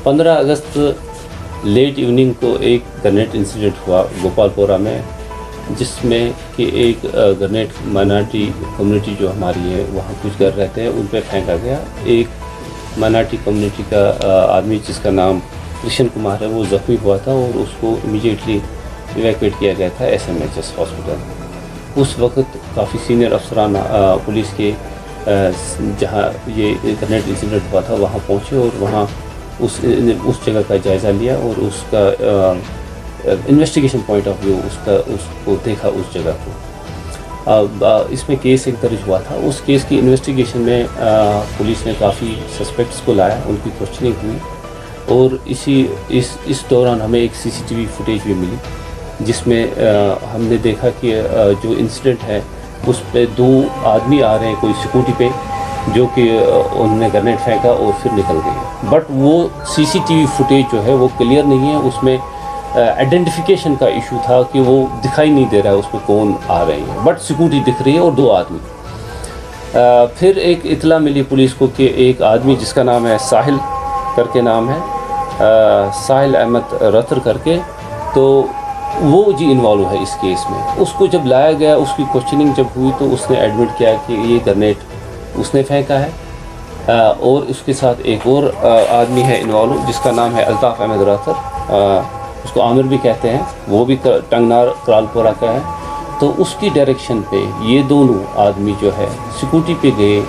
15 अगस्त late evening को एक grenade incident हुआ गोपालपुरा में, जिसमें कि एक ग्रेनेड माइनॉरिटी कम्युनिटी जो हमारी है वहाँ कुछ घर रहते हैं उन पर फेंका गया। एक माइनॉरिटी कम्युनिटी का आदमी जिसका नाम कृष्ण कुमार है वो ज़ख्मी हुआ था और उसको इमीडिएटली इवैक्यूएट किया गया था SMHS हॉस्पिटल। उस वक्त काफ़ी सीनियर अफसरान पुलिस के जहाँ ये ग्रेनेड इंसिडेंट हुआ था वहाँ पहुँचे और वहाँ उस जगह का जायज़ा लिया और उसका इन्वेस्टिगेशन पॉइंट ऑफ व्यू उसको देखा उस जगह को। अब इसमें केस एक दर्ज हुआ था। उस केस की इन्वेस्टिगेशन में पुलिस ने काफ़ी सस्पेक्ट्स को लाया, उनकी क्वेश्चनिंग हुई और इस दौरान हमें एक CCTV फुटेज भी मिली जिसमें हमने देखा कि जो इंसिडेंट है उस पे 2 आदमी आ रहे हैं कोई स्कूटी पे, जो कि उन्होंने ग्रेनेड फेंका और फिर निकल गए। बट वो CCTV फुटेज जो है वो क्लियर नहीं है, उसमें आइडेंटिफिकेशन का इशू था कि वो दिखाई नहीं दे रहा है उसमें कौन आ रहे हैं, बट स्कूटी दिख रही है और 2 आदमी। फिर एक इतला मिली पुलिस को कि एक आदमी जिसका नाम है साहिल करके नाम है, साहिल अहमद रतर करके, तो वो जी इन्वॉल्व है इस केस में। उसको जब लाया गया, उसकी क्वेश्चनिंग जब हुई तो उसने एडमिट किया कि ये ग्रेनेड उसने फेंका है और उसके साथ एक और आदमी है इन्वॉल्व जिसका नाम है अल्ताफ़ अहमद राथर, उसको आमिर भी कहते हैं, वो भी टंगनार करालपुरा का है। तो उसकी डायरेक्शन पे ये दोनों आदमी जो है स्कूटी पे गए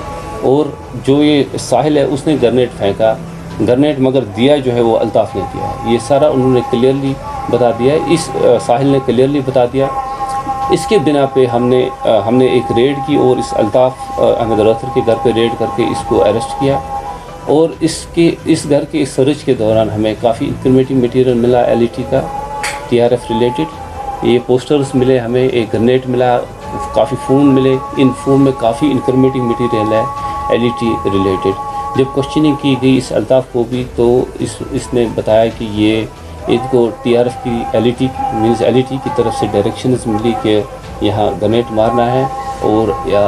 और जो ये साहिल है उसने ग्रेनेड फेंका, ग्रेनेड मगर दिया जो है वो अल्ताफ़ ने दिया है। ये सारा उन्होंने क्लियरली बता दिया है, इस साहिल ने क्लियरली बता दिया। इसके बिना पे हमने एक रेड की और इस अल्ताफ़ अहमद रथर के घर पे रेड करके इसको अरेस्ट किया और इस घर के सर्च के दौरान हमें काफ़ी इंक्रिमिनेटिंग मटेरियल मिला LED का, TRF रिलेटेड। ये पोस्टर्स मिले हमें, एक ग्रेनेड मिला, काफ़ी फ़ोन मिले। इन फ़ोन में काफ़ी इंक्रिमिनेटिंग मटेरियल है LED रिलेटेड। जब क्वेश्चनिंग की गई इस अल्ताफ़ को भी तो इसने बताया कि ये इनको TRF की LED की तरफ से डायरेक्शंस मिली कि यहाँ ग्रेनेड मारना है और या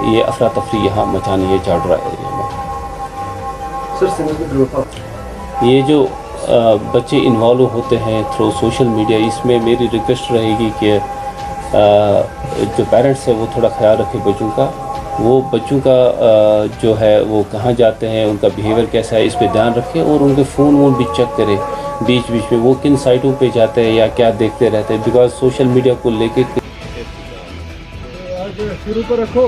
ये अफरा तफरी यहाँ मचानी है चाडरा एरिया में। ये जो बच्चे इन्वॉल्व होते हैं थ्रू सोशल मीडिया, इसमें मेरी रिक्वेस्ट रहेगी कि जो पेरेंट्स हैं वो थोड़ा ख्याल रखें बच्चों का। वो बच्चों का जो है वो कहाँ जाते हैं, उनका बिहेवियर कैसा है, इस पे ध्यान रखें और उनके फ़ोन वोन भी चेक करें बीच बीच में वो किन साइटों पे जाते हैं या क्या देखते रहते हैं, बिकॉज सोशल मीडिया को लेके शुरू पर रखो।